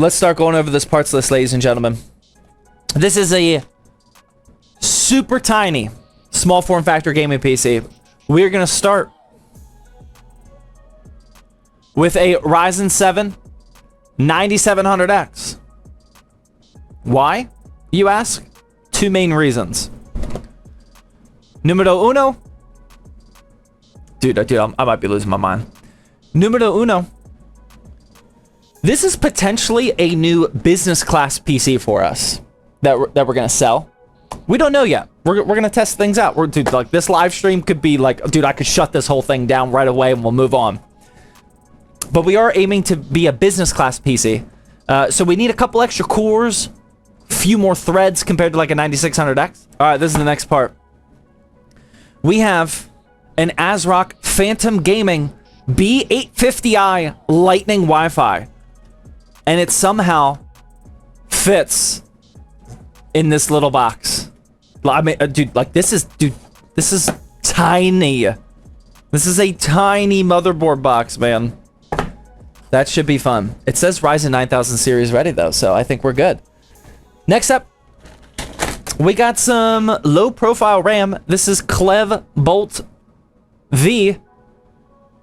let's start going over this parts list, ladies and gentlemen. This is a super tiny, small form factor gaming PC. We're going to start with a Ryzen 7 9700X. Why, you ask? Two main reasons. Numero uno. Dude, I might be losing my mind. Numero uno. This is potentially a new business class PC for us that we're going to sell. We don't know yet. We're going to test things out. Dude, like, this live stream could be like, dude, I could shut this whole thing down right away and we'll move on. But we are aiming to be a business class PC. So we need a couple extra cores, few more threads compared to like a 9600X. All right, this is the next part. We have an ASRock Phantom Gaming B850i Lightning Wi-Fi. And it somehow fits in this little box. I mean, dude, like, this is tiny. This is a tiny motherboard box, man. That should be fun. It says Ryzen 9000 series ready, though, so I think we're good. Next up, we got some low-profile RAM. This is Clev Bolt V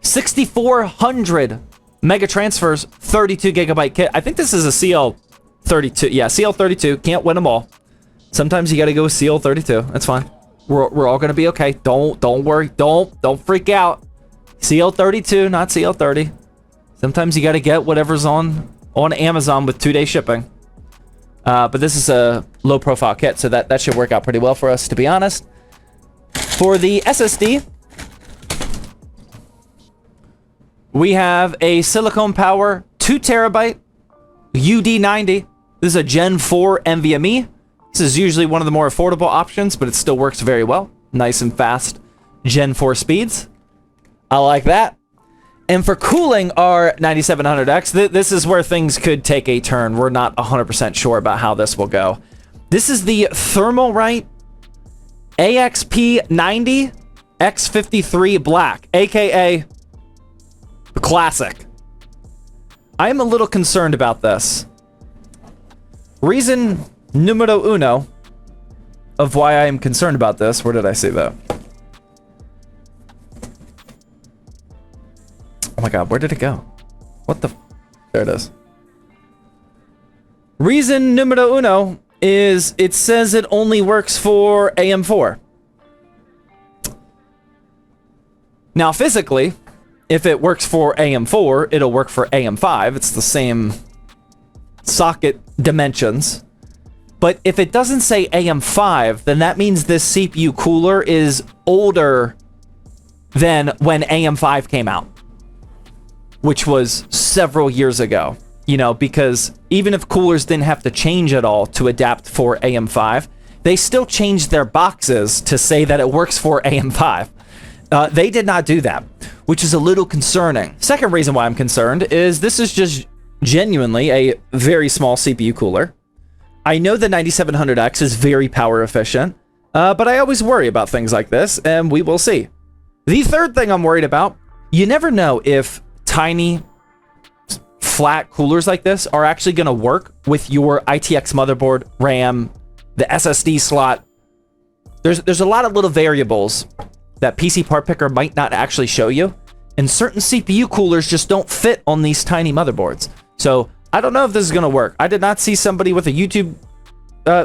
6400 Mega Transfers 32 gigabyte kit. I think this is a CL32. Yeah, CL32. Can't win them all. Sometimes you got to go with CL32. That's fine. We're all gonna be okay. Don't worry. Don't freak out. CL32, not CL30. Sometimes you got to get whatever's on Amazon with 2-day shipping. But this is a low profile kit, so that should work out pretty well for us, to be honest. For the SSD, we have a Silicon Power 2 terabyte UD90. This is a Gen 4 NVMe. This is usually one of the more affordable options, but it still works very well. Nice and fast Gen 4 speeds. I like that. And for cooling our 9700X, this is where things could take a turn. We're not 100% sure about how this will go. This is the Thermalright AXP90 X53 Black, aka the classic. I am a little concerned about this. Reason numero uno of why I am concerned about this. Where did I see that? Oh my god, where did it go? What the... There it is. Reason numero uno is it says it only works for AM4. Now, physically, if it works for AM4, it'll work for AM5. It's the same socket dimensions. But if it doesn't say AM5, then that means this CPU cooler is older than when AM5 came out, which was several years ago. You know, because even if coolers didn't have to change at all to adapt for AM5, they still changed their boxes to say that it works for AM5. They did not do that, which is a little concerning. Second reason why I'm concerned is this is just genuinely a very small CPU cooler. I know the 9700X is very power efficient, but I always worry about things like this, and we will see. The third thing I'm worried about, you never know if tiny, flat coolers like this are actually going to work with your ITX motherboard, RAM, the SSD slot. There's a lot of little variables that PC Part Picker might not actually show you, and certain CPU coolers just don't fit on these tiny motherboards. So I don't know if this is going to work. I did not see somebody with a YouTube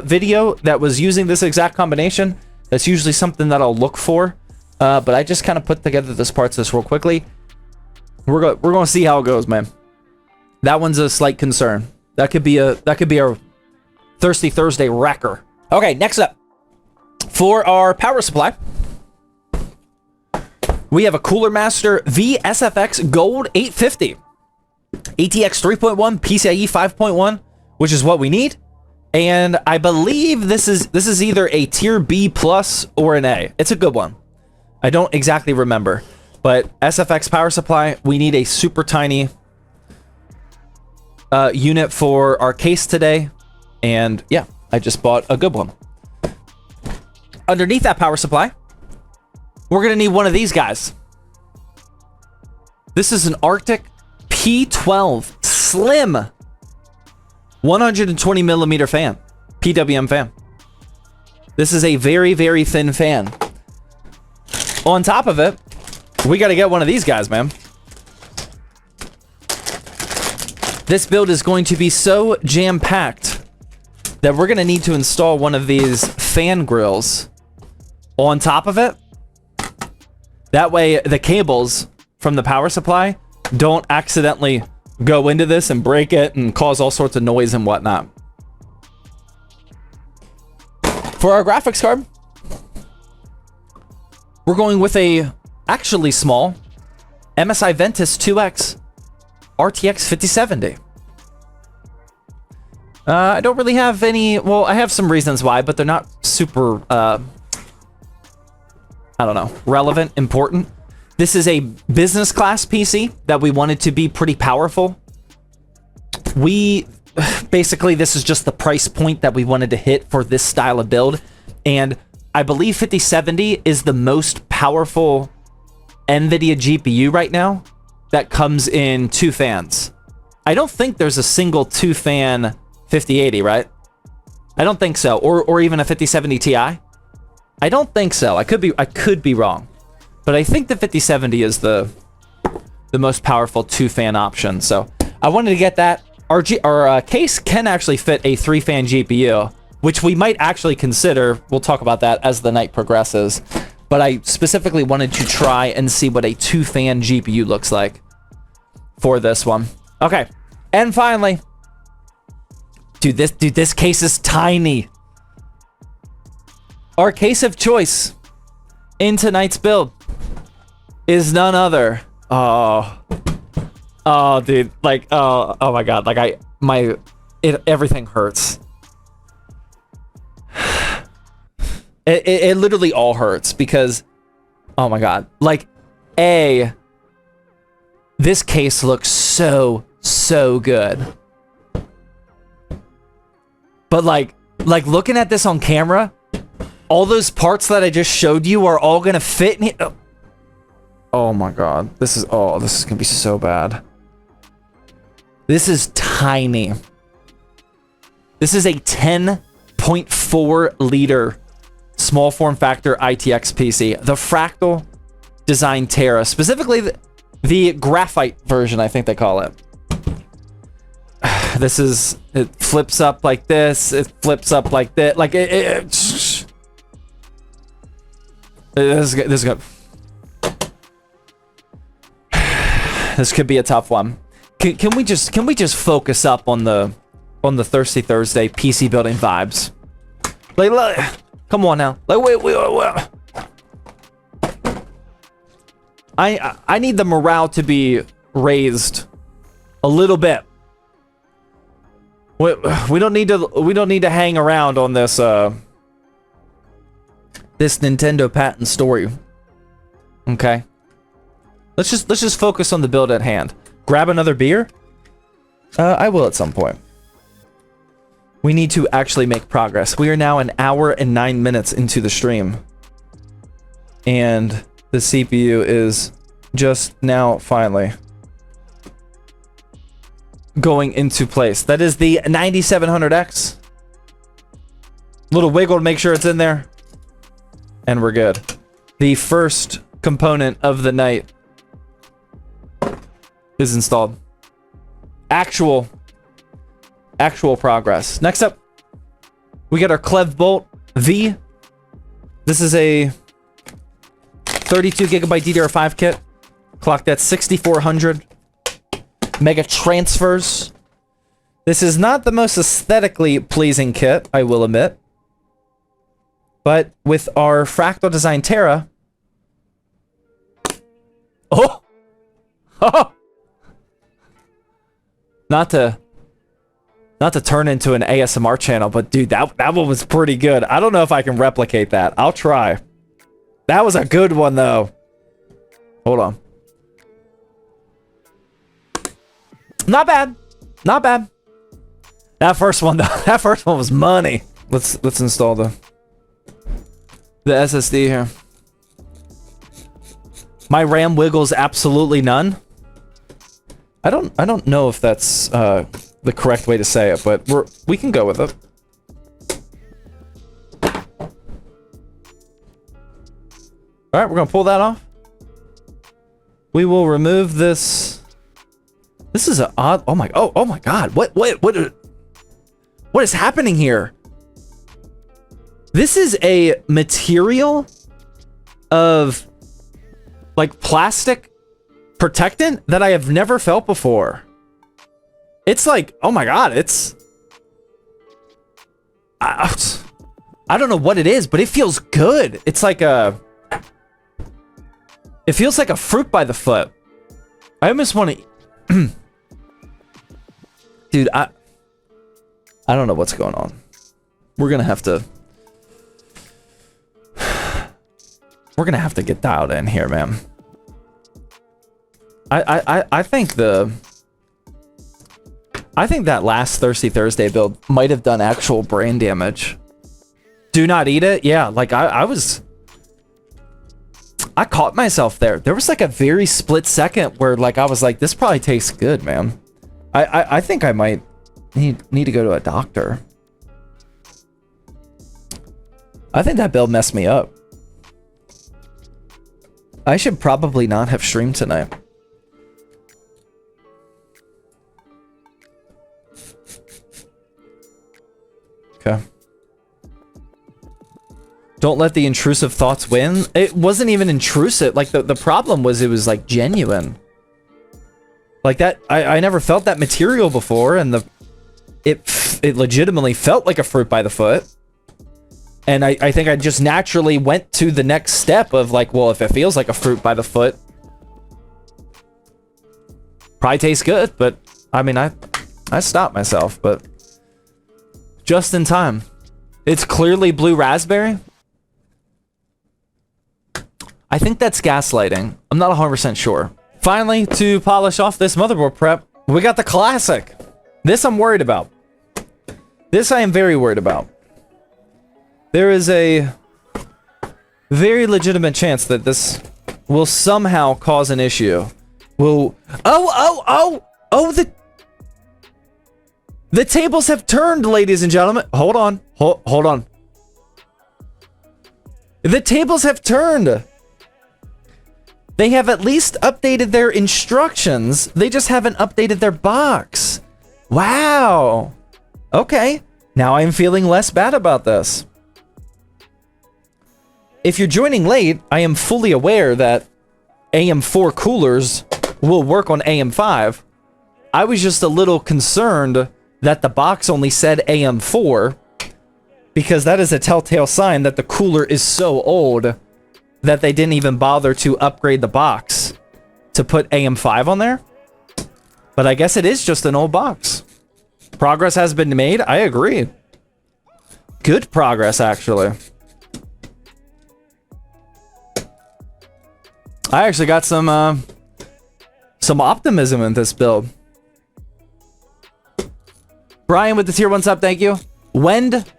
video that was using this exact combination. That's usually something that I'll look for, but I just kind of put together this parts list real quickly. We're going to see how it goes, man. That one's a slight concern. That could be a Thirsty Thursday wrecker. Okay, next up, for our power supply, we have a Cooler Master V SFX Gold 850. ATX 3.1, PCIe 5.1, which is what we need. And I believe this is either a tier B plus or an A. It's a good one. I don't exactly remember. But SFX power supply, we need a super tiny unit for our case today. And yeah, I just bought a good one. Underneath that power supply, we're going to need one of these guys. This is an Arctic P12 Slim 120 millimeter fan, PWM fan. This is a very, very thin fan. On top of it, we got to get one of these guys, man. This build is going to be so jam-packed that we're going to need to install one of these fan grills on top of it. That way, the cables from the power supply don't accidentally go into this and break it and cause all sorts of noise and whatnot. For our graphics card, we're going with a actually small MSI Ventus 2X RTX 5070. I don't really have any... Well, I have some reasons why, but they're not super... I don't know, relevant, important. This is a business class PC that we wanted to be pretty powerful. Basically, this is just the price point that we wanted to hit for this style of build. And I believe 5070 is the most powerful NVIDIA GPU right now that comes in 2 fans. I don't think there's a single 2-fan 5080, right? I don't think so. Or even a 5070 Ti. I don't think so. I could be wrong. But I think the 5070 is the most powerful 2-fan option. So I wanted to get that. Our case can actually fit a 3-fan GPU, which we might actually consider. We'll talk about that as the night progresses. But I specifically wanted to try and see what a 2-fan GPU looks like for this one. Okay. And finally, dude, this case is tiny. Our case of choice in tonight's build is none other. Oh, dude, like, oh my god, like everything hurts. It literally all hurts because, oh my god, like, this case looks so good. But like looking at this on camera, all those parts that I just showed you are all gonna fit in it. Oh my god, this is gonna be so bad. This is tiny. This is a 10.4 liter small form factor ITX PC, the Fractal Design Terra, specifically the graphite version, I think they call it. It flips up like this, it flips up like that, like this could be a tough one. Can we just focus up on the Thirsty Thursday PC building vibes? Like, come on now. Like, wait. I need the morale to be raised a little bit. We don't need to hang around on this this Nintendo patent story. Okay. Let's just focus on the build at hand. Grab another beer? I will at some point. We need to actually make progress. We are now an hour and 9 minutes into the stream. And the CPU is just now finally going into place. That is the 9700X. Little wiggle to make sure it's in there. And we're good. The first component of the night is installed. Actual progress. Next up, we got our Clev Bolt V. This is a 32 gigabyte DDR5 kit, clocked at 6400 mega transfers. This is not the most aesthetically pleasing kit, I will admit, but with our Fractal Design Terra, oh, not to turn into an ASMR channel, but dude, that one was pretty good. I don't know if I can replicate that. I'll try. That was a good one, though. Hold on. Not bad. Not bad. That first one, though. That first one was money. Let's install the SSD here. My RAM wiggles absolutely none. I don't know if that's the correct way to say it, but we can go with it. All right, we're gonna pull that off. We will remove this. This is an odd. Oh my God! What is happening here? This is a material of like plastic protectant that I have never felt before. It's like, oh my God! I don't know what it is, but it feels good. It's like a. It feels like a fruit by the foot. I almost want to... Dude, I don't know what's going on. We're gonna have to... We're gonna have to get dialed in here, man. I think that last Thirsty Thursday build might have done actual brain damage. Do not eat it? Yeah, like I caught myself there. There was like a very split second where like I was like, this probably tastes good, man. I think I might need to go to a doctor. I think that build messed me up. I should probably not have streamed tonight. Okay. Don't let the intrusive thoughts win. It wasn't even intrusive. Like the problem was it was like genuine. Like that, I never felt that material before, and it legitimately felt like a fruit by the foot. And I think I just naturally went to the next step of like, well, if it feels like a fruit by the foot, probably tastes good. But I mean, I stopped myself, but just in time. It's clearly blue raspberry. I think that's gaslighting. I'm not 100% sure. Finally, to polish off this motherboard prep, we got the classic. This I'm worried about. This I am very worried about. There is a very legitimate chance that this will somehow cause an issue. Will... Oh, the tables have turned, ladies and gentlemen. Hold on. Hold on. The tables have turned. They have at least updated their instructions. They just haven't updated their box. Wow. Okay. Now I'm feeling less bad about this. If you're joining late, I am fully aware that AM4 coolers will work on AM5. I was just a little concerned that the box only said AM4, because that is a telltale sign that the cooler is so old that they didn't even bother to upgrade the box to put AM5 on there. But I guess it is just an old box. Progress has been made. I agree. Good progress, actually. I actually got some optimism in this build. Brian with the tier 1 sub, thank you. Wend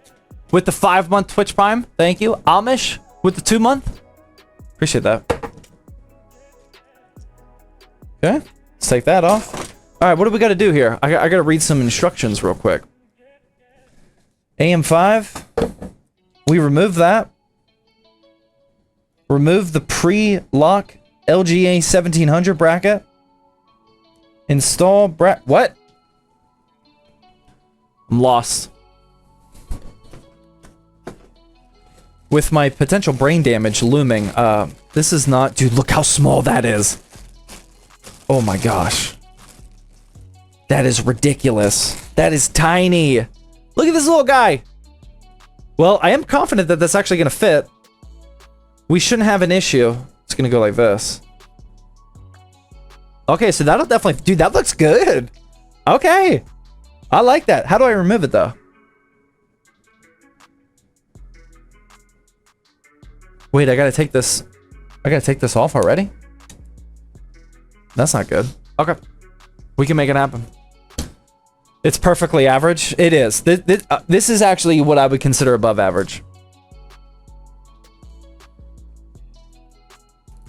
with the 5-month Twitch Prime, thank you. Amish with the 2-month. Appreciate that. Okay, let's take that off. All right, what do we got to do here? I got to read some instructions real quick. AM5. We remove that. Remove the pre-lock LGA 1700 bracket. Install what? I'm lost. With my potential brain damage looming, this is not... Dude, look how small that is. Oh my gosh. That is ridiculous. That is tiny. Look at this little guy. Well, I am confident that that's actually going to fit. We shouldn't have an issue. It's going to go like this. Okay, so that'll definitely... Dude, that looks good. Okay. I like that. How do I remove it, though? Wait, I gotta take this... I gotta take this off already? That's not good. Okay. We can make it happen. It's perfectly average. It is. This is actually what I would consider above average.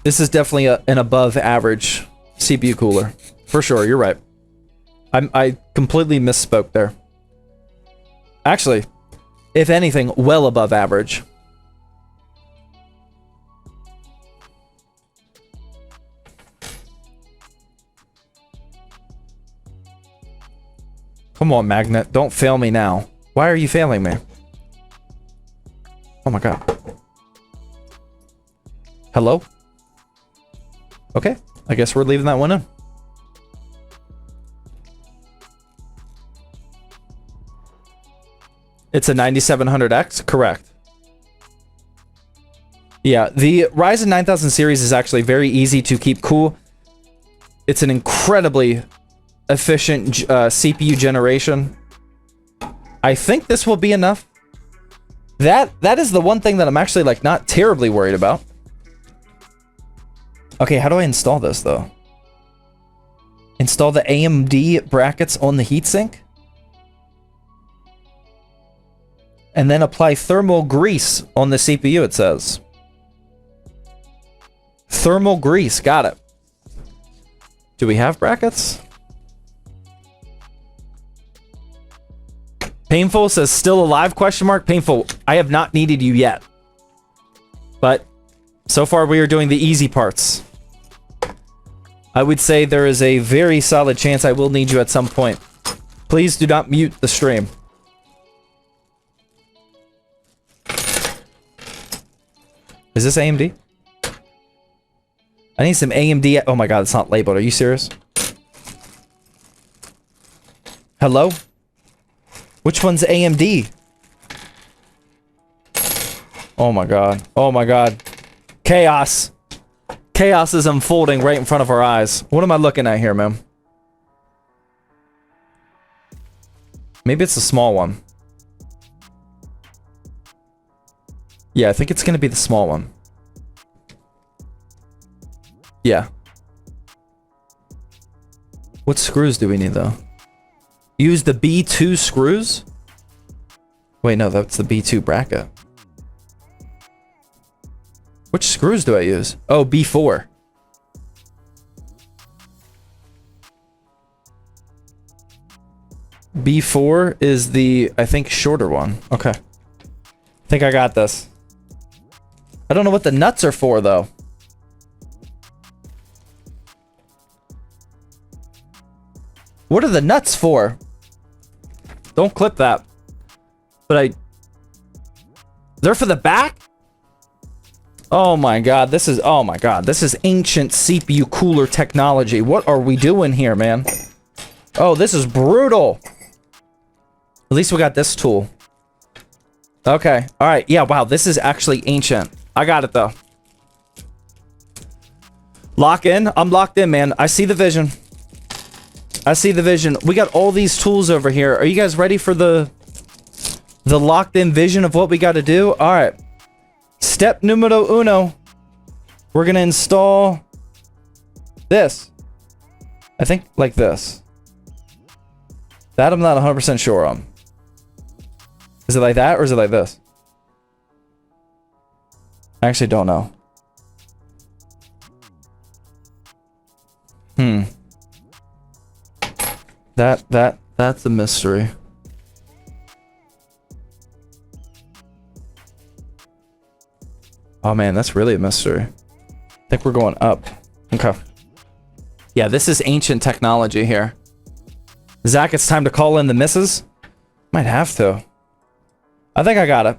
This is definitely an above average CPU cooler. For sure, you're right. I completely misspoke there. Actually, if anything, well above average. Come on, Magnet. Don't fail me now. Why are you failing me? Oh my god. Hello? Okay. I guess we're leaving that one in. It's a 9700X? Correct. Yeah, the Ryzen 9000 series is actually very easy to keep cool. It's an incredibly efficient CPU generation. I think this will be enough. That is the one thing that I'm actually like not terribly worried about. Okay, how do I install this though? Install the AMD brackets on the heatsink? And then apply thermal grease on the CPU, it says. Thermal grease, got it. Do we have brackets? Painful says still alive, question mark. Painful, I have not needed you yet. But so far we are doing the easy parts. I would say there is a very solid chance I will need you at some point. Please do not mute the stream. Is this AMD? I need some AMD. Oh my god, it's not labeled. Are you serious? Hello? Which one's AMD? Oh my god. Oh my god. Chaos. Chaos is unfolding right in front of our eyes. What am I looking at here, man? Maybe it's a small one. Yeah, I think it's gonna be the small one. Yeah. What screws do we need, though? Use the B2 screws? Wait, no, that's the B2 bracket. Which screws do I use? Oh, B4. B4 is the, I think, shorter one. Okay. I think I got this. I don't know what the nuts are for, though. What are the nuts for? Don't clip that. But they're for the back? Oh my god, this is, oh my god, this is ancient CPU cooler technology. What are we doing here, man? Oh, this is brutal. At least we got this tool. Okay, alright, yeah, wow, this is actually ancient. I got it, though. Lock in? I'm locked in, man. I see the vision. I see the vision. We got all these tools over here. Are you guys ready for the locked in vision of what we got to do? All right. Step numero uno. We're going to install this. I think like this. That I'm not 100% sure on. Is it like that or is it like this? I actually don't know. That's a mystery. Oh man, that's really a mystery. I think we're going up. Okay. Yeah, this is ancient technology here. Zach, it's time to call in the misses. Might have to. I think I got it.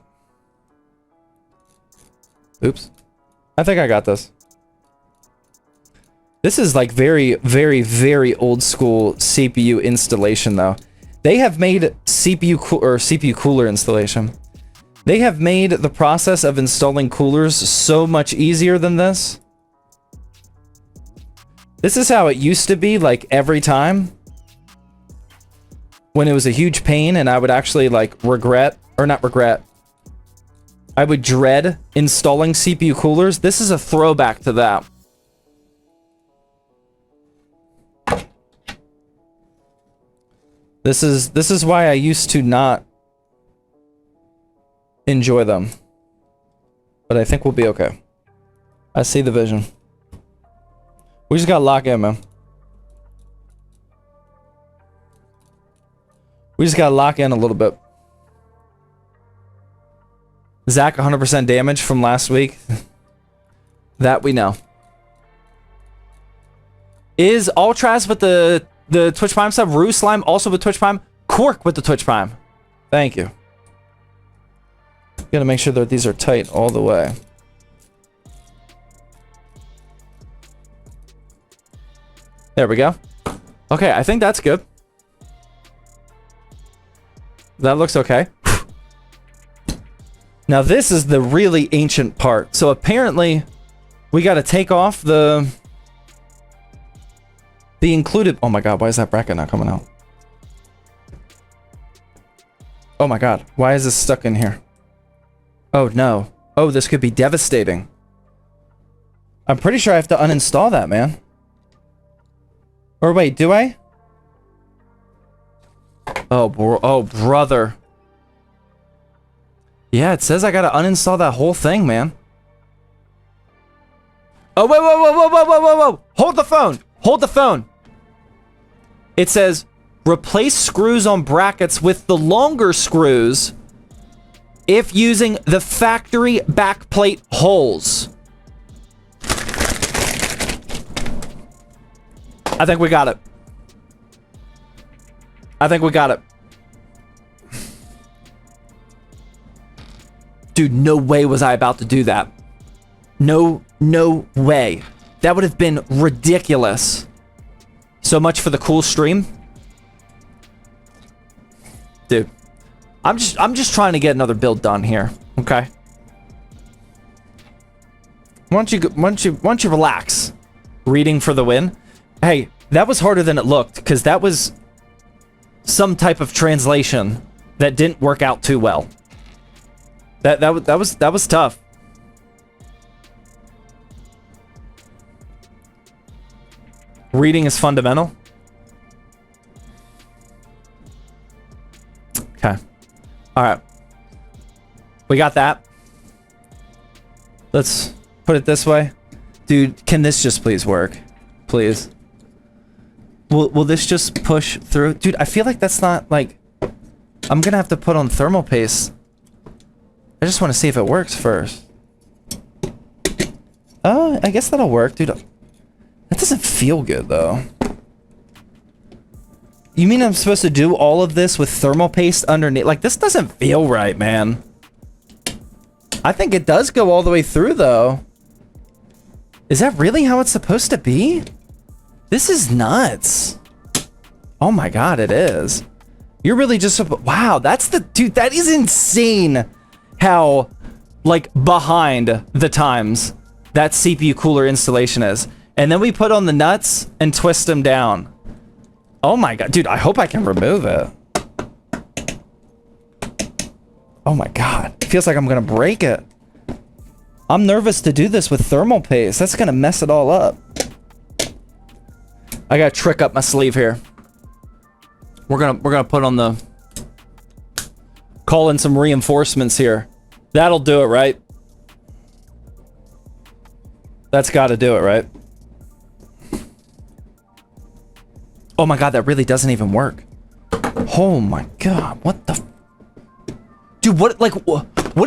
Oops. I think I got this. This is like very, very, very old school CPU installation though. They have made CPU cooler installation. They have made the process of installing coolers so much easier than this. This is how it used to be like every time. When it was a huge pain and I would actually like regret, or not regret. I would dread installing CPU coolers. This is a throwback to that. This is why I used to not enjoy them. But I think we'll be okay. I see the vision. We just gotta lock in, man. We just gotta lock in a little bit. Zach, 100% damage from last week. That we know. Is Ultras with the Twitch Prime sub? Rue Slime also with Twitch Prime? Cork with the Twitch Prime. Thank you. Gotta make sure that these are tight all the way. There we go. Okay, I think that's good. That looks okay. Now this is the really ancient part. So apparently we gotta take off the included... Oh my god, why is that bracket not coming out? Oh my god, why is this stuck in here? Oh no. Oh, this could be devastating. I'm pretty sure I have to uninstall that, man. Or wait, do I? Oh, brother. Yeah, it says I gotta uninstall that whole thing, man. Oh, wait, whoa. Hold the phone. Hold the phone. It says, replace screws on brackets with the longer screws if using the factory backplate holes. I think we got it. I think we got it. Dude, no way was I about to do that. No way. That would have been ridiculous. So much for the cool stream. Dude, I'm just trying to get another build done here, okay? Why don't you relax? Reading for the win. Hey, that was harder than it looked, because that was some type of translation that didn't work out too well. That was tough. Reading is fundamental. Okay. All right. We got that. Let's put it this way. Dude, can this just please work? Please. Will this just push through? Dude, I feel like that's not like... I'm gonna have to put on thermal paste. I just want to see if it works first. Oh, I guess that'll work, dude. That doesn't feel good, though. You mean I'm supposed to do all of this with thermal paste underneath? Like, this doesn't feel right, man. I think it does go all the way through, though. Is that really how it's supposed to be? This is nuts. Oh my god, it is. You're really just... Wow, that's the... Dude, that is insane how, like, behind the times that CPU cooler installation is. And then we put on the nuts and twist them down. Oh my god. Dude, I hope I can remove it. Oh my god. It feels like I'm gonna break it. I'm nervous to do this with thermal paste. That's gonna mess it all up. I got a trick up my sleeve here. We're gonna put on the... Call in some reinforcements here. That'll do it, right? That's gotta do it, right? Oh my god, that really doesn't even work. Oh my god, what the... Dude, what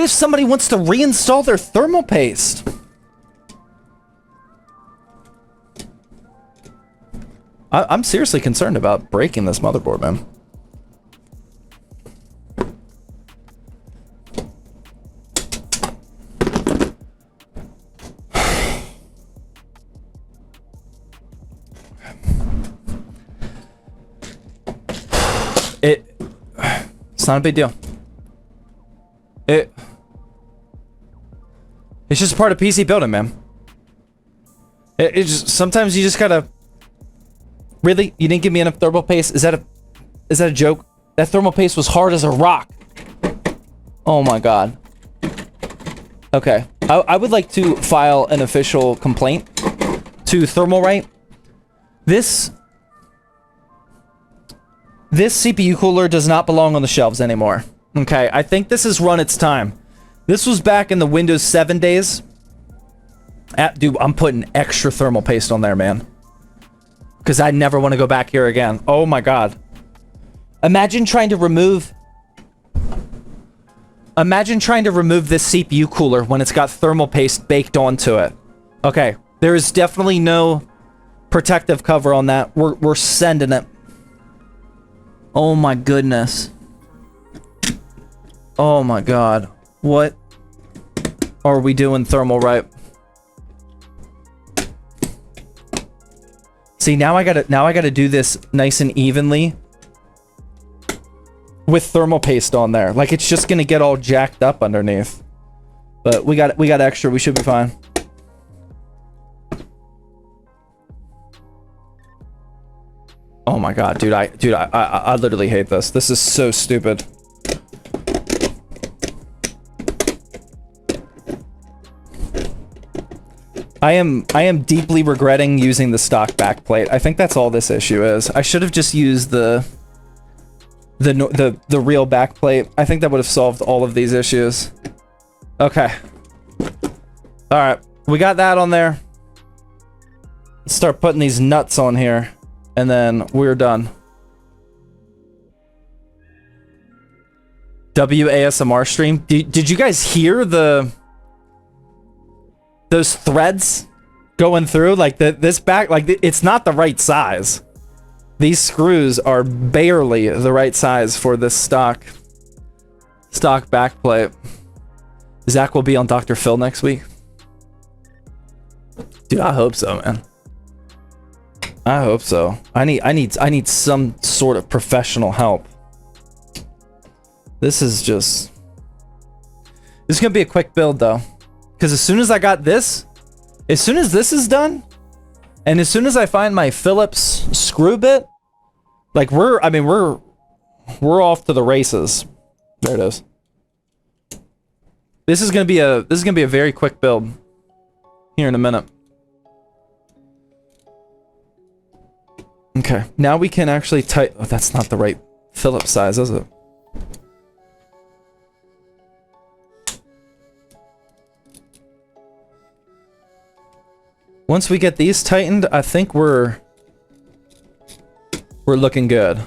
if somebody wants to reinstall their thermal paste? I'm seriously concerned about breaking this motherboard, man. It's not a big deal. It's just part of PC building, man. It just... Sometimes you just gotta... Really? You didn't give me enough thermal paste? Is that a joke? That thermal paste was hard as a rock. Oh my god. Okay. I would like to file an official complaint to Thermalright. This CPU cooler does not belong on the shelves anymore. Okay, I think this has run its time. This was back in the Windows 7 days. Dude, I'm putting extra thermal paste on there, man. Because I never want to go back here again. Oh my god. Imagine trying to remove this CPU cooler when it's got thermal paste baked onto it. Okay, there is definitely no protective cover on that. We're sending it. Oh my goodness. Oh my god. What are we doing thermal right? See, now I gotta do this nice and evenly with thermal paste on there. Like, it's just gonna get all jacked up underneath. But we got extra. We should be fine. Oh my god, dude, I literally hate this. This is so stupid. I am deeply regretting using the stock backplate. I think that's all this issue is. I should have just used the real backplate. I think that would have solved all of these issues. Okay. All right, we got that on there. Let's start putting these nuts on here, and then we're done. WASMR stream. Did you guys hear those threads going through? Like this back, like it's not the right size. These screws are barely the right size for this stock backplate. Zach will be on Dr. Phil next week. Dude, I hope so, man. I hope so. I need some sort of professional help. This is gonna be a quick build though. Because as soon as I got this, as soon as this is done, and as soon as I find my Phillips screw bit, like we're off to the races. There it is. This is gonna be a very quick build here in a minute. Okay, now we can actually type. Oh, that's not the right Phillips size, is it? Once we get these tightened, I think we're looking good.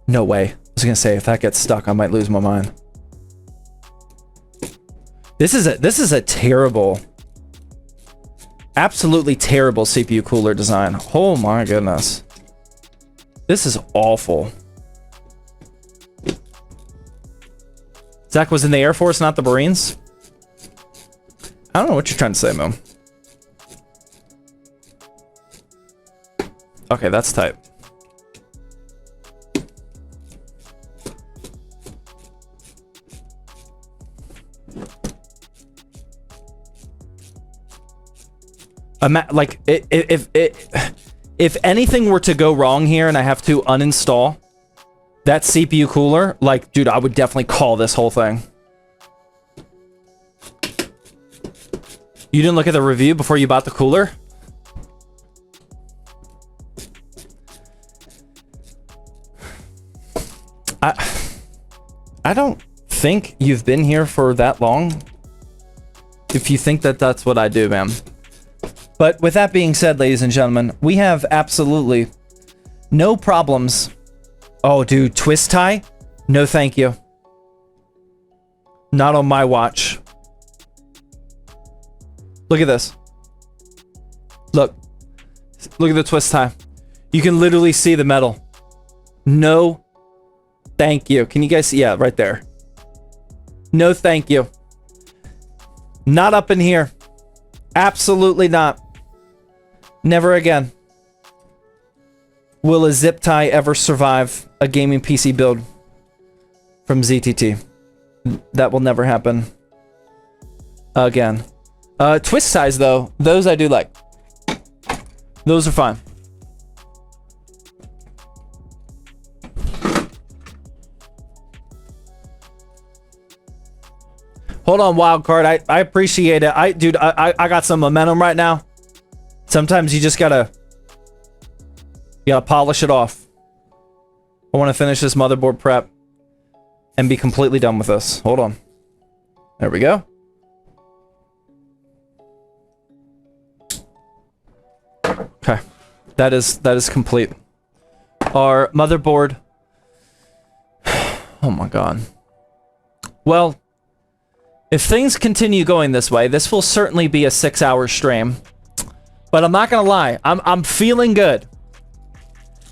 No way. I was gonna say, if that gets stuck, I might lose my mind. This is a terrible, absolutely terrible CPU cooler design. Oh my goodness. This is awful. Zach was in the Air Force, not the Marines? I don't know what you're trying to say, Moon. Okay, that's tight. Like, if anything were to go wrong here and I have to uninstall that CPU cooler, like, dude, I would definitely call this whole thing. You didn't look at the review before you bought the cooler? I don't think you've been here for that long, if you think that that's what I do, man. But with that being said, ladies and gentlemen, we have absolutely no problems. Oh, dude, twist tie? No, thank you. Not on my watch. Look at this. Look at the twist tie. You can literally see the metal. No, thank you. Can you guys see? Yeah, right there. No, thank you. Not up in here. Absolutely not. Never again. Will a zip tie ever survive a gaming PC build from ZTT? That will never happen again. Twist ties, though, those I do like. Those are fine. Hold on, Wildcard. I appreciate it. Dude, I got some momentum right now. Sometimes you just gotta polish it off. I want to finish this motherboard prep and be completely done with this. Hold on. There we go. Okay, that is complete. Our motherboard Oh my god. Well, if things continue going this way, this will certainly be a 6-hour stream. But I'm not gonna lie, I'm feeling good.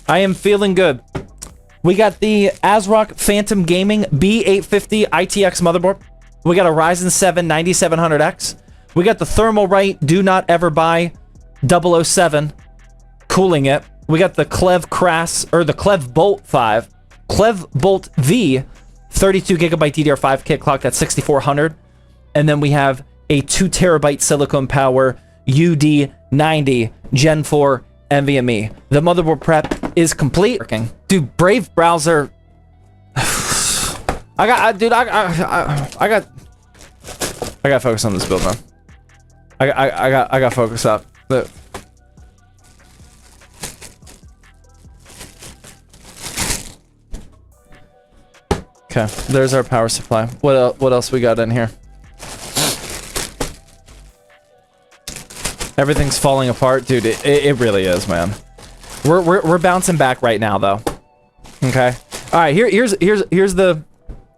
I am feeling good. We got the ASRock Phantom Gaming B850 ITX motherboard. We got a Ryzen 7 9700X. We got the Thermalright Do Not Ever Buy 007 cooling it. We got the Clev Bolt 5, Clev Bolt V 32 gigabyte DDR5 kit clocked at 6400. And then we have a 2 terabyte Silicon Power UD90 Gen 4 NVMe. The motherboard prep is complete. Dude, Brave browser. I got focus on this build, man. I got focus up. Okay, there's our power supply. What else we got in here? Everything's falling apart, dude. It really is, man. We're bouncing back right now, though. Okay. All right. Here's the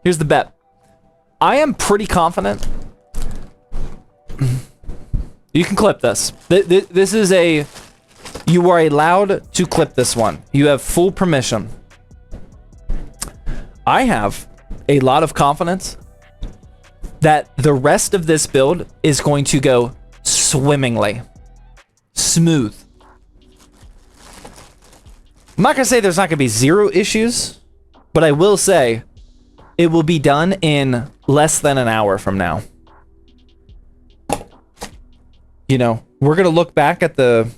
bet. I am pretty confident. You can clip this. This is a. You are allowed to clip this one. You have full permission. I have a lot of confidence that the rest of this build is going to go swimmingly. Smooth. I'm not gonna say there's not gonna be zero issues, but I will say it will be done in less than an hour from now. You know, we're gonna look back at the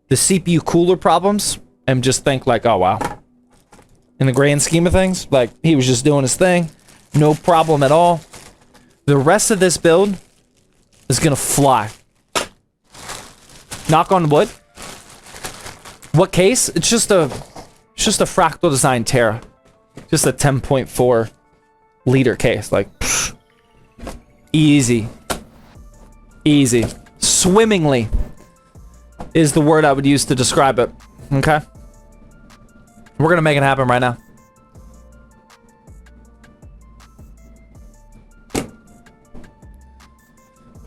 CPU cooler problems and just think like, oh wow. In the grand scheme of things, like, he was just doing his thing. No problem at all. The rest of this build is gonna fly. Knock on wood. What case? It's just a Fractal Design Terra. Just a 10.4 liter case. Like, pfft. Easy. Easy. Swimmingly is the word I would use to describe it. Okay? We're gonna make it happen right now.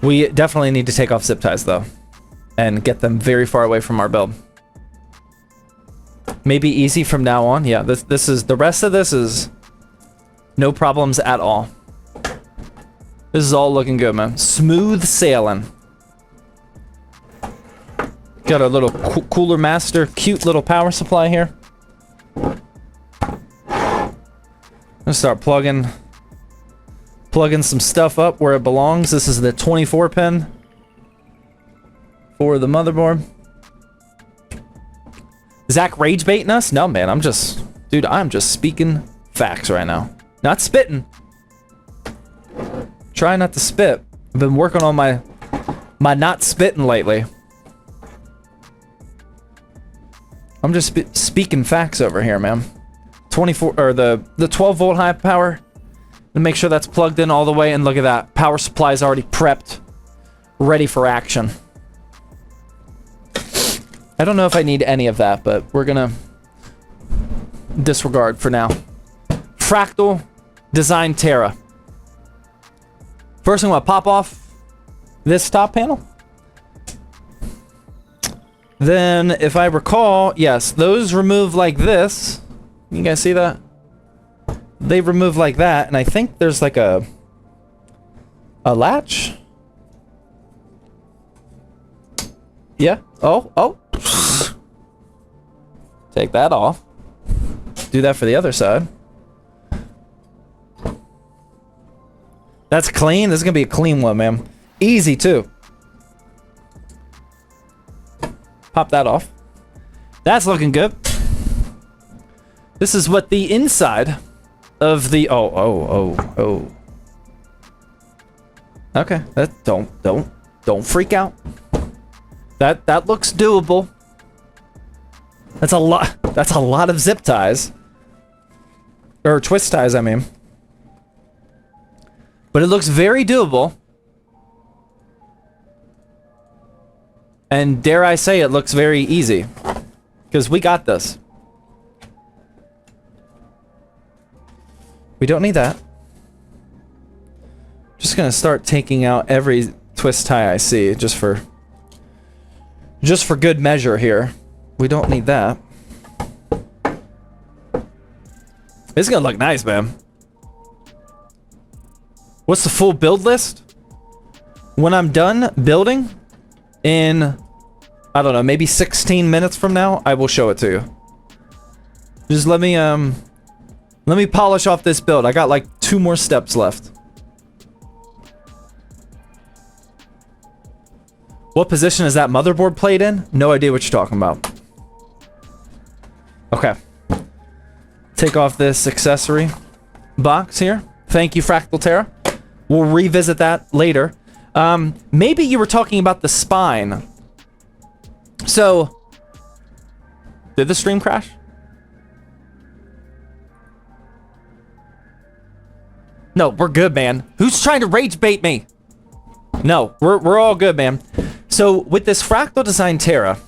We definitely need to take off zip ties, though. And get them very far away from our build. Maybe easy from now on. Yeah, this is... The rest of this is... No problems at all. This is all looking good, man. Smooth sailing. Got a little cooler master. Cute little power supply here. I'm gonna start plugging some stuff up where it belongs. This is the 24 pin for the motherboard. Zach rage baiting us? No, man, I'm just speaking facts right now. Not spitting. Try not to spit. I've been working on my not spitting lately. I'm just speaking facts over here, man. 24 or the 12 volt high power. And make sure that's plugged in all the way, and look at that. Power supply is already prepped, ready for action. I don't know if I need any of that, but we're gonna disregard for now. Fractal Design Terra. First, I'm gonna pop off this top panel. Then, if I recall, yes, those remove like this. You guys see that? They remove like that, and I think there's like a latch. Yeah. Oh. Take that off. Do that for the other side. That's clean. This is gonna be a clean one, man. Easy too. Pop that off. That's looking good. This is what the inside of the oh. Okay, that don't freak out. That looks doable. That's a lot of zip ties. Or twist ties, I mean. But it looks very doable. And dare I say, it looks very easy. Because we got this. We don't need that. Just gonna start taking out every twist tie I see, just for good measure here. We don't need that. It's gonna look nice, man. What's the full build list? When I'm done building in, I don't know, maybe 16 minutes from now, I will show it to you. Just let me polish off this build. I got like 2 more steps left. What position is that motherboard played in? No idea what you're talking about. Okay. Take off this accessory box here. Thank you, Fractal Terra. We'll revisit that later. Maybe you were talking about the spine. So, did the stream crash? No, we're good, man. Who's trying to rage bait me? No, we're all good, man. So, with this Fractal Design Terra,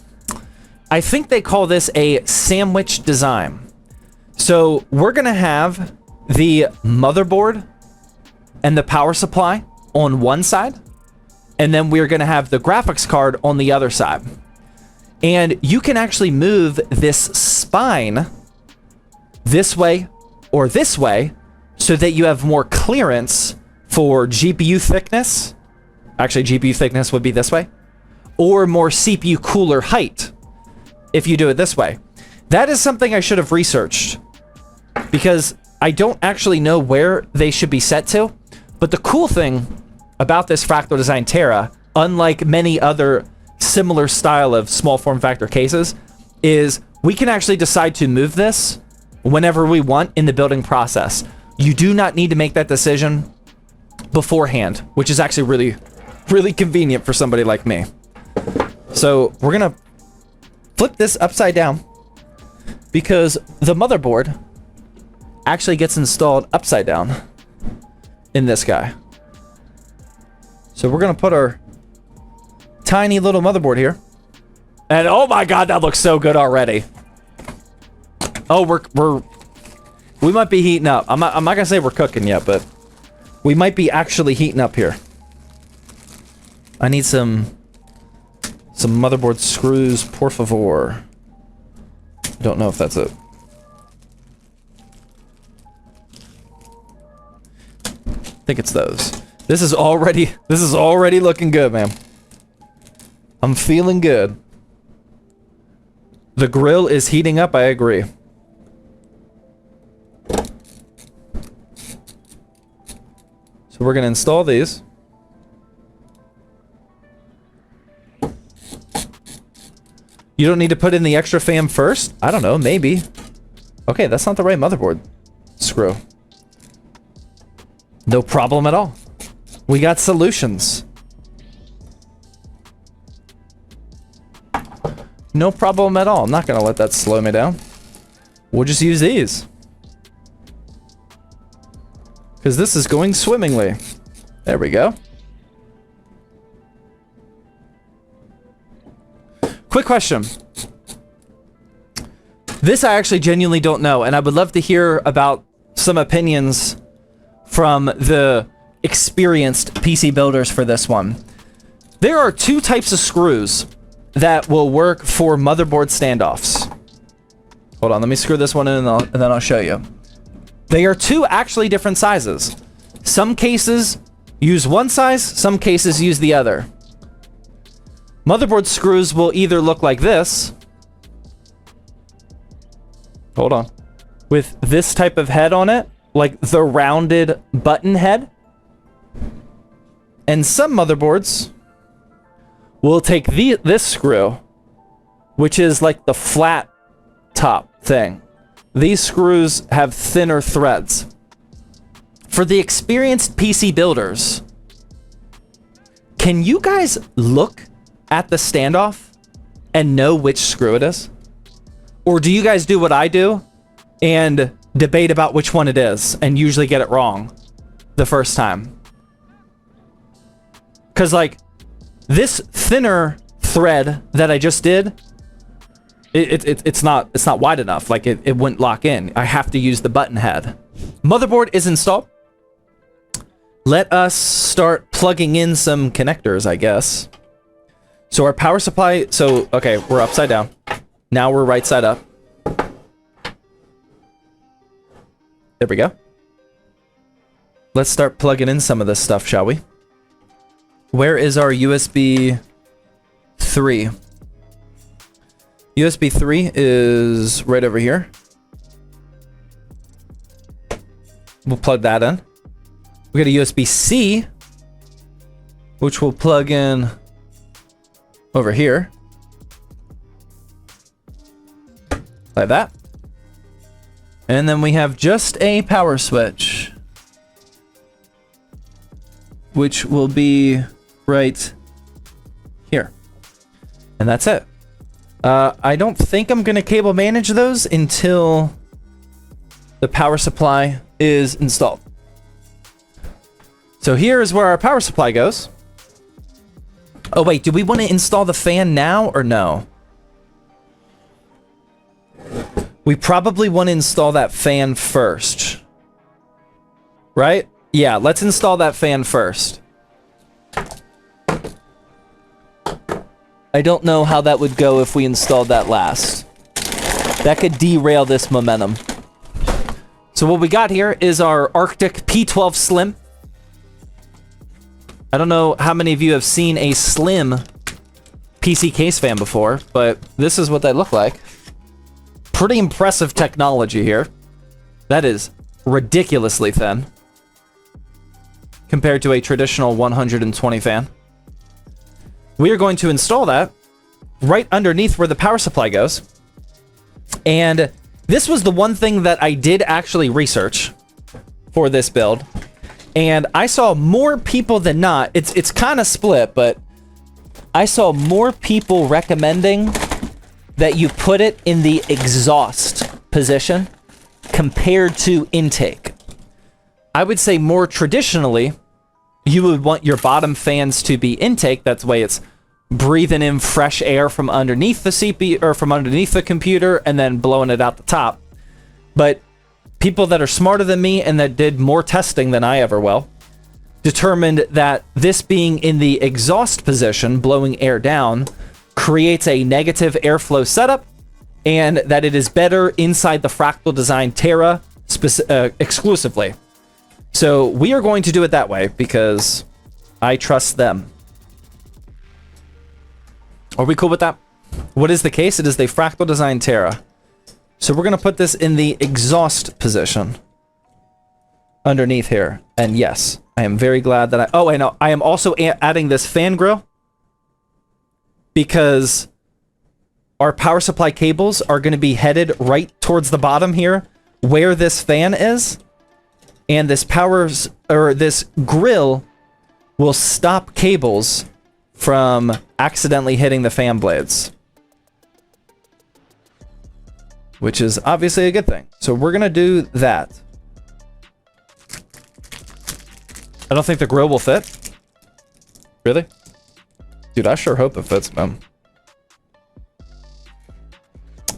I think they call this a sandwich design. So, we're gonna have the motherboard and the power supply on one side, and then we're gonna have the graphics card on the other side. And you can actually move this spine this way or this way so that you have more clearance for GPU thickness. Actually, GPU thickness would be this way. Or more CPU cooler height if you do it this way. That is something I should have researched, because I don't actually know where they should be set to. But the cool thing about this Fractal Design Terra, unlike many other similar style of small form factor cases, is we can actually decide to move this whenever we want in the building process. You do not need to make that decision beforehand, which is actually really, really convenient for somebody like me. So we're gonna flip this upside down because the motherboard actually gets installed upside down in this guy. So we're gonna put our tiny little motherboard here, and oh my god, that looks so good already. Oh, we might be heating up. I'm not gonna say we're cooking yet, but we might be actually heating up here. I need some motherboard screws, por favor. Don't know if that's it. I think it's those. This is already looking good, man. I'm feeling good. The grill is heating up, I agree. So we're gonna install these. You don't need to put in the extra fan first? I don't know, maybe. Okay, that's not the right motherboard screw. No problem at all. We got solutions. No problem at all. I'm not gonna let that slow me down. We'll just use these, because this is going swimmingly. There we go. Quick question. This I actually genuinely don't know, and I would love to hear about some opinions from the experienced PC builders for this one. There are 2 types of screws that will work for motherboard standoffs. Hold on, let me screw this one in and then I'll show you. They are 2 actually different sizes. Some cases use one size, some cases use the other. Motherboard screws will either look like this. Hold on. With this type of head on it, like the rounded button head. And some motherboards will take this screw, which is like the flat top thing. These screws have thinner threads. For the experienced PC builders, can you guys look at the standoff and know which screw it is? Or do you guys do what I do and debate about which one it is and usually get it wrong the first time? Because like this thinner thread that I just did, it's not wide enough. Like it wouldn't lock in. I have to use the button head. Motherboard is installed. Let us start plugging in some connectors, I guess. So our power supply, so, okay, we're upside down. Now we're right side up. There we go. Let's start plugging in some of this stuff, shall we? Where is our USB 3? USB 3 is right over here. We'll plug that in. We got a USB-C, which we'll plug in over here. Like that. And then we have just a power switch, which will be right here. And that's it. I don't think I'm going to cable manage those until the power supply is installed. So here is where our power supply goes. Oh wait, do we want to install the fan now or no? We probably want to install that fan first. Right? Yeah, let's install that fan first. I don't know how that would go if we installed that last. That could derail this momentum. So what we got here is our Arctic P12 Slim. I don't know how many of you have seen a slim PC case fan before, but this is what they look like. Pretty impressive technology here. That is ridiculously thin compared to a traditional 120 fan. We are going to install that right underneath where the power supply goes. And this was the one thing that I did actually research for this build. And I saw more people than not. It's kind of split, but I saw more people recommending that you put it in the exhaust position compared to intake. I would say more traditionally, you would want your bottom fans to be intake. That's the way it's breathing in fresh air from underneath the CPU or from underneath the computer and then blowing it out the top. But people that are smarter than me and that did more testing than I ever will determined that this being in the exhaust position, blowing air down, creates a negative airflow setup, and that it is better inside the Fractal Design Terra exclusively. So we are going to do it that way because I trust them. Are we cool with that? What is the case? It is the Fractal Design Terra. So we're going to put this in the exhaust position underneath here. And yes, I am very glad that I am also adding this fan grill because our power supply cables are going to be headed right towards the bottom here where this fan is. And this this grill will stop cables from accidentally hitting the fan blades, which is obviously a good thing. So we're gonna do that. I don't think the grill will fit. Really? Dude, I sure hope it fits, man.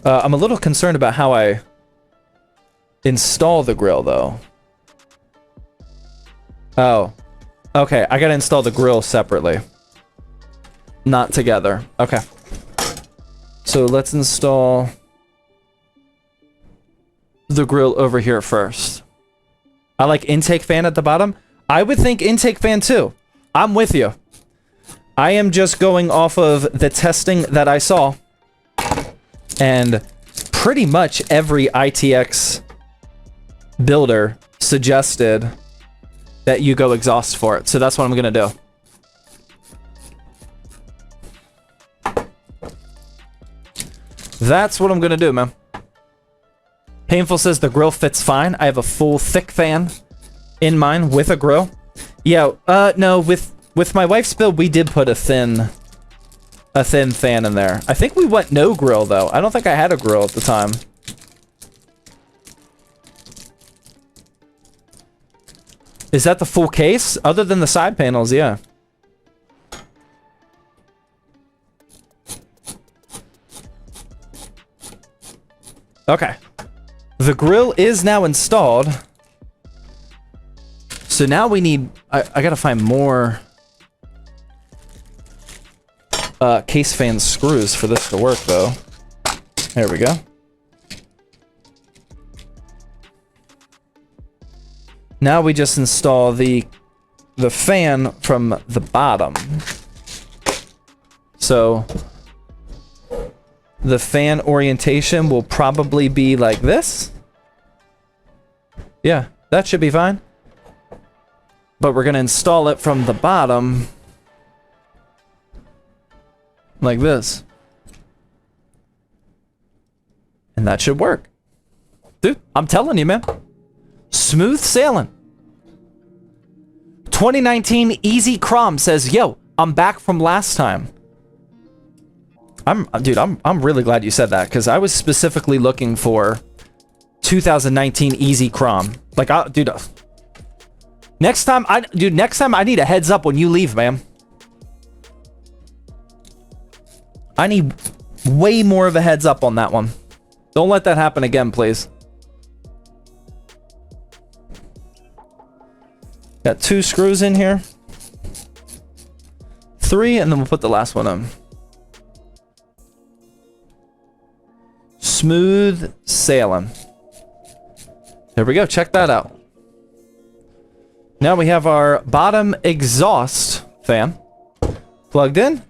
I'm a little concerned about how I install the grill, though. Oh. Okay, I gotta install the grill separately. Not together. Okay. So let's install the grill over here first. I like intake fan at the bottom. I would think intake fan too. I'm with you. I am just going off of the testing that I saw. And pretty much every ITX builder suggested that you go exhaust for it. So that's what I'm gonna do. That's what I'm gonna do, man. Painful says the grill fits fine. I have a full thick fan in mine with a grill. Yeah, no, with my wife's build, we did put a thin fan in there. I think we went no grill though. I don't think I had a grill at the time. Is that the full case? Other than the side panels, yeah. Okay. The grill is now installed. So now we need, I gotta find more case fan screws for this to work though. There we go. Now we just install the fan from the bottom. So the fan orientation will probably be like this. Yeah, that should be fine. But we're gonna install it from the bottom like this. And that should work. Dude, I'm telling you, man. Smooth sailing. 2019 Easy Crom says, yo, I'm back from last time. I'm really glad you said that, because I was specifically looking for 2019 Easy Crom. Like, next time I need a heads up when you leave, man. I need way more of a heads up on that one. Don't let that happen again, please. Got 2 screws in here. 3, and then we'll put the last one on. Smooth sailing. There we go. Check that out. Now we have our bottom exhaust fan plugged in.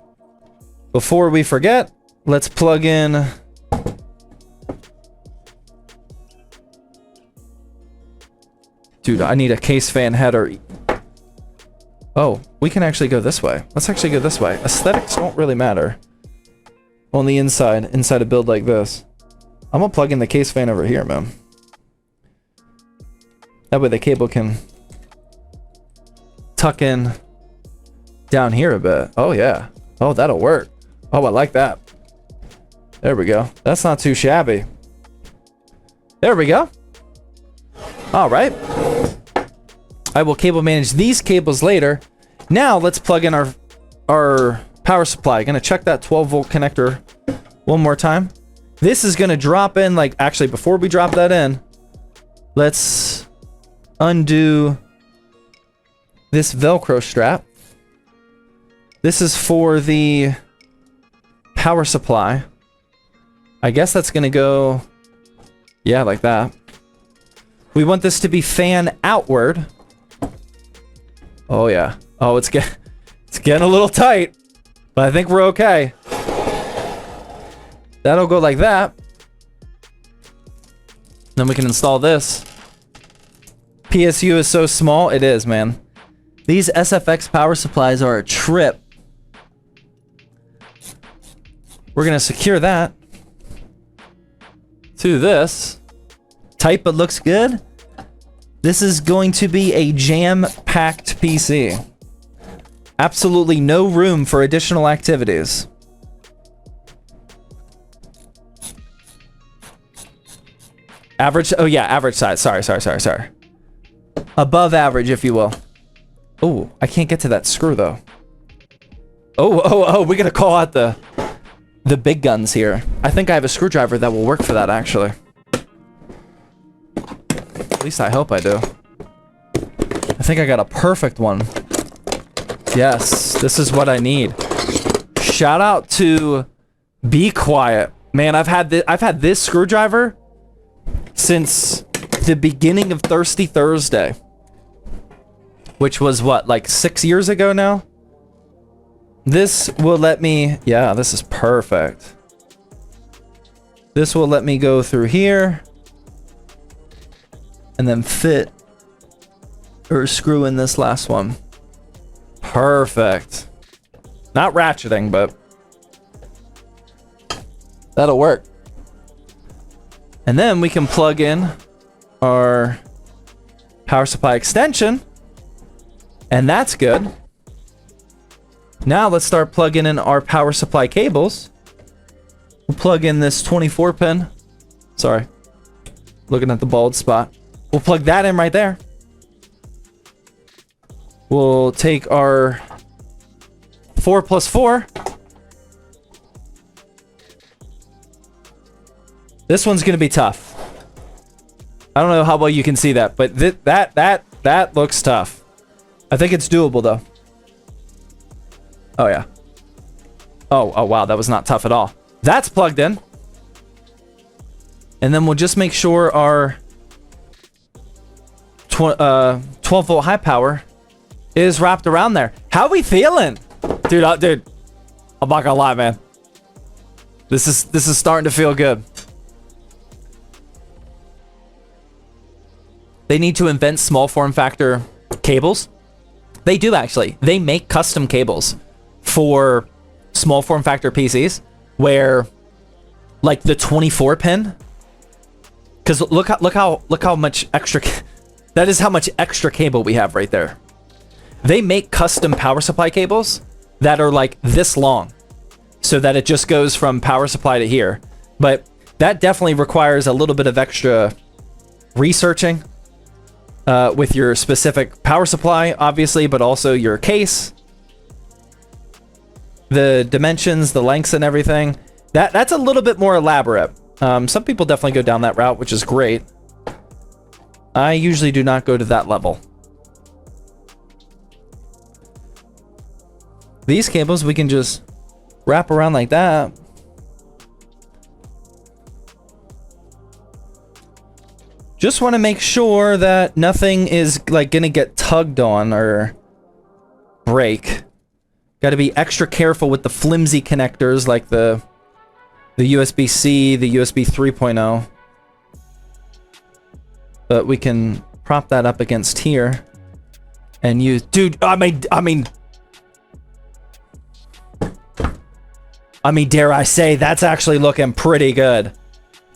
Before we forget, let's plug in dude, I need a case fan header. Oh, we can actually go this way. Let's actually go this way. Aesthetics don't really matter. On the inside a build like this. I'm gonna plug in the case fan over here, man. That way the cable can tuck in down here a bit. Oh yeah. Oh, that'll work. Oh, I like that. There we go. That's not too shabby. There we go. All right. I will cable manage these cables later. Now let's plug in our power supply. Gonna check that 12 volt connector one more time. This is gonna drop in, like, actually before we drop that in, let's undo this Velcro strap. This is for the power supply. I guess that's gonna go, yeah, like that. We want this to be fan outward. Oh yeah. Oh, it's getting a little tight, but I think we're okay. That'll go like that. Then we can install this. PSU is so small. It is, man. These SFX power supplies are a trip. We're gonna secure that to this. Tight but looks good. This is going to be a jam-packed PC. Absolutely no room for additional activities. Average, oh yeah, average size. Sorry. Above average, if you will. Oh, I can't get to that screw though. Oh, we gotta call out the big guns here. I think I have a screwdriver that will work for that, actually. At least I hope I do. I think I got a perfect one. Yes, this is what I need. Shout out to Be Quiet. Man, I've had this screwdriver since the beginning of Thirsty Thursday. Which was what, like 6 years ago now? This will let me, yeah, this is perfect. This will let me go through here and then fit or screw in this last one. Perfect. Not ratcheting, but that'll work. And then we can plug in our power supply extension, and that's good. Now let's start plugging in our power supply cables. We'll plug in this 24 pin. Sorry, looking at the bald spot. We'll plug that in right there. We'll take our 4+4. This one's gonna be tough. I don't know how well you can see that, but that That looks tough. I think it's doable, though. Oh, yeah. Oh, wow. That was not tough at all. That's plugged in. And then we'll just make sure our 12-volt high power is wrapped around there. How we feeling? Dude, I'm not gonna lie, man. This is starting to feel good. They need to invent small form factor cables. They do, actually. They make custom cables for small form factor PCs where, like, the 24 pin, because look how much extra that is how much extra cable we have right there. They make custom power supply cables that are like this long so that it just goes from power supply to here. But that definitely requires a little bit of extra researching with your specific power supply, obviously, but also your case, the dimensions, the lengths, and everything. That's a little bit more elaborate. Some people definitely go down that route, which is great. I usually do not go to that level. These cables we can just wrap around like that. Just want to make sure that nothing is like gonna get tugged on or break. Got to be extra careful with the flimsy connectors like the USB-C, the USB 3.0. But we can prop that up against here and use, dude, I mean, dare I say, that's actually looking pretty good.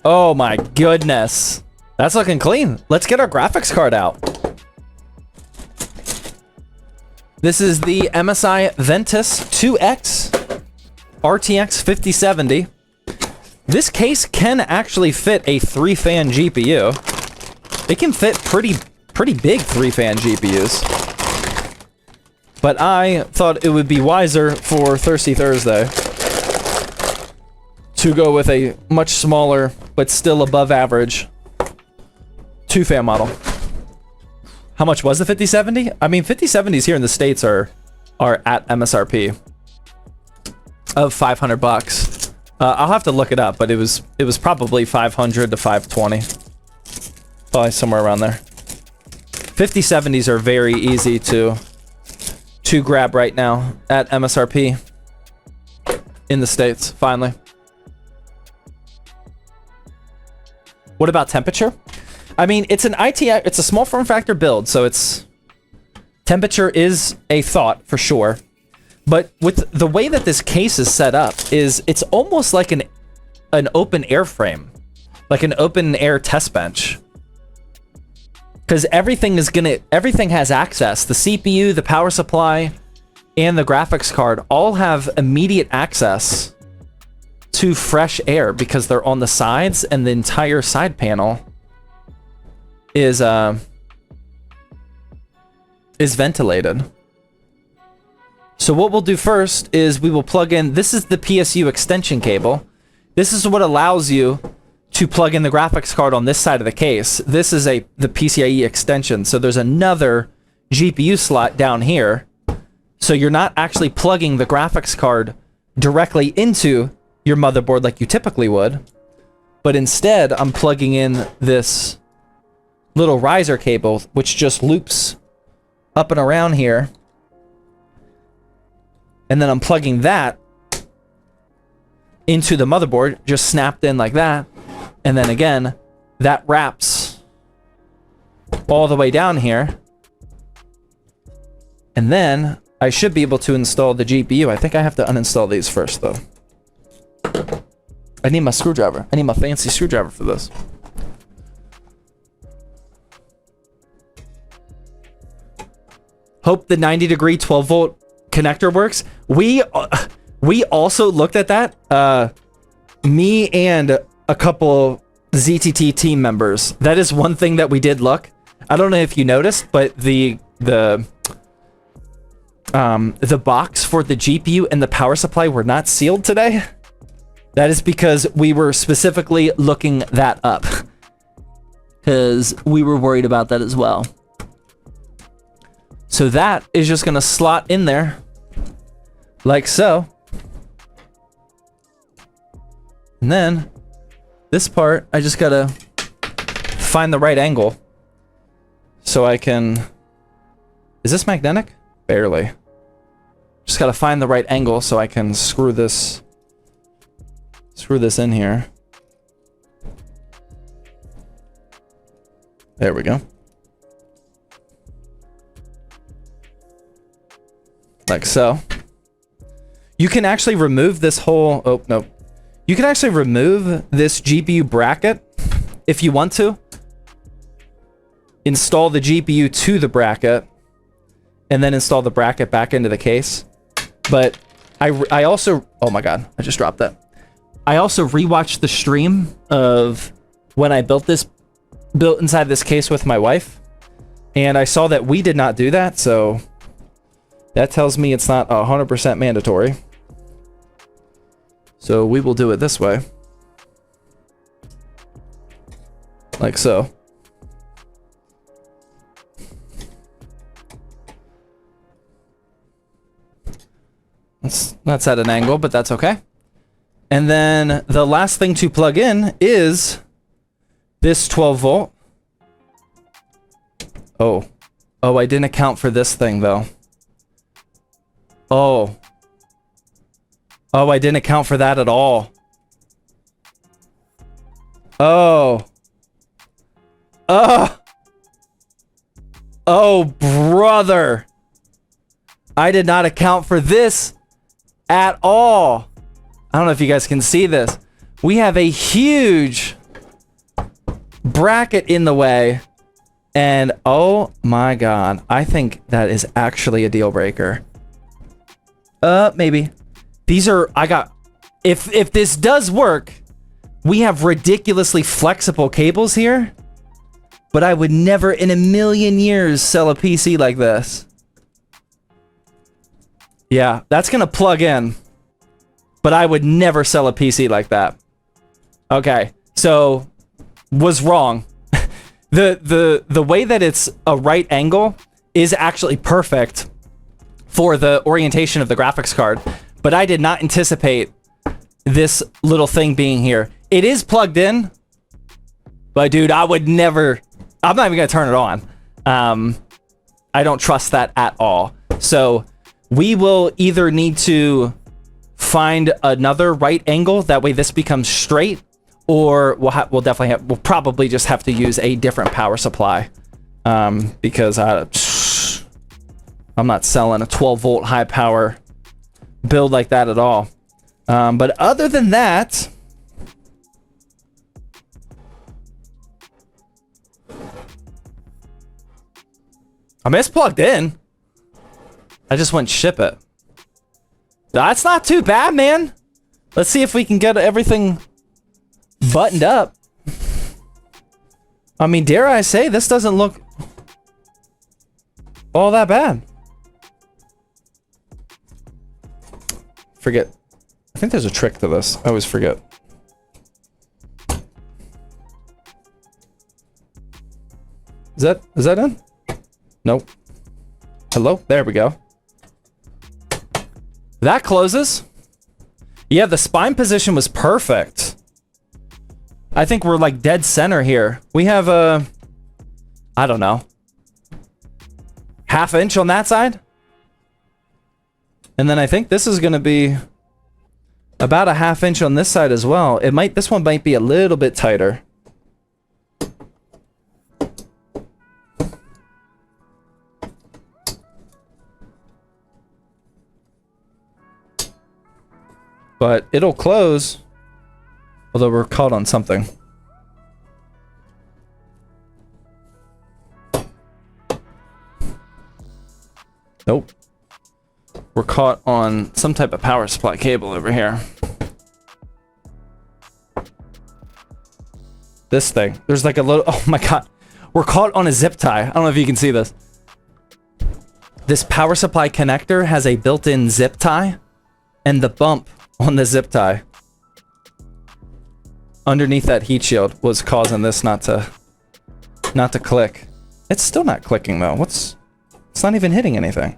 Oh my goodness. That's looking clean. Let's get our graphics card out. This is the MSI Ventus 2X RTX 5070. This case can actually fit a 3-fan GPU. It can fit pretty big 3-fan GPUs. But I thought it would be wiser for Thirsty Thursday to go with a much smaller, but still above average 2-fan model. How much was the 5070? I mean, 5070s here in the States are at MSRP of $500. I'll have to look it up, but it was probably 500 to 520. Probably somewhere around there. 5070s are very easy to grab right now at MSRP in the States, finally. What about temperature? I mean, it's an ITX, it's a small form factor build, so it's temperature is a thought for sure. But with the way that this case is set up, it's almost like an open air frame, like an open air test bench. Because everything has access. The CPU, the power supply, and the graphics card all have immediate access to fresh air because they're on the sides, and the entire side panel is ventilated. So what we'll do first is we will plug in, this is the PSU extension cable. This is what allows you to plug in the graphics card on this side of the case. This is the PCIe extension. So there's another GPU slot down here. So you're not actually plugging the graphics card directly into your motherboard like you typically would, but instead I'm plugging in this little riser cable, which just loops up and around here. And then I'm plugging that into the motherboard, just snapped in like that. And then again, that wraps all the way down here. And then I should be able to install the GPU. I think I have to uninstall these first, though. I need my screwdriver. I need my fancy screwdriver for this. Hope the 90-degree 12-volt connector works. We also looked at that. Me and a couple ZTT team members. That is one thing that we did look. I don't know if you noticed, but the box for the GPU and the power supply were not sealed today. That is because we were specifically looking that up, because we were worried about that as well. So that is just gonna slot in there like so. And then this part, I just gotta find the right angle so I can... Is this magnetic? Barely. Just gotta find the right angle so I can screw this in here. There we go. Like so. You can actually remove this whole... Oh, no. You can actually remove this GPU bracket if you want to. Install the GPU to the bracket and then install the bracket back into the case. But I also... Oh my god, I just dropped that. I also rewatched the stream of when I built inside this case with my wife. And I saw that we did not do that, so... That tells me it's not 100% mandatory. So we will do it this way. Like so. That's at an angle, but that's okay. And then the last thing to plug in is this 12 volt. Oh, I didn't account for this thing though. Oh, I didn't account for that at all. Oh, brother. I did not account for this at all. I don't know if you guys can see this. We have a huge bracket in the way. And oh my god, I think that is actually a deal breaker. Maybe. These are, if this does work, we have ridiculously flexible cables here, but I would never in a million years sell a PC like this. Yeah, that's gonna plug in, but I would never sell a PC like that. Okay, so was wrong. The way that it's a right angle is actually perfect for the orientation of the graphics card, but I did not anticipate this little thing being here. It is plugged in, but dude, I would never... I'm not even gonna turn it on. I don't trust that at all. So we will either need to find another right angle, that way this becomes straight, or we'll probably just have to use a different power supply, because I'm not selling a 12 volt high power build like that at all. But other than that, I mean, it's plugged in. I just wouldn't ship it. That's not too bad, man. Let's see if we can get everything buttoned up. I mean, dare I say, this doesn't look all that bad. Forget. I think there's a trick to this. I always forget. Is that in? Nope. Hello? There we go. That closes. Yeah, the spine position was perfect. I think we're like dead center here. We have a... I don't know. ½ inch on that side. And then I think this is going to be about a ½ inch on this side as well. This one might be a little bit tighter. But it'll close, although we're caught on something. Nope. We're caught on some type of power supply cable over here. This thing. There's like a little... Oh my god. We're caught on a zip tie. I don't know if you can see this. This power supply connector has a built-in zip tie, and the bump on the zip tie underneath that heat shield was causing this not to click. It's still not clicking though. What's It's not even hitting anything.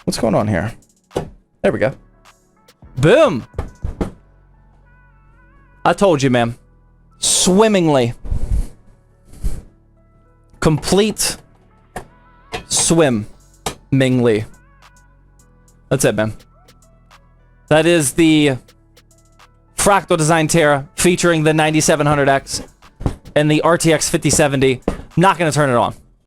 What's going on here? There we go. Boom! I told you, man. Swimmingly. Complete swimmingly. That's it, man. That is the Fractal Design Terra featuring the 9700X and the RTX 5070. Not going to turn it on.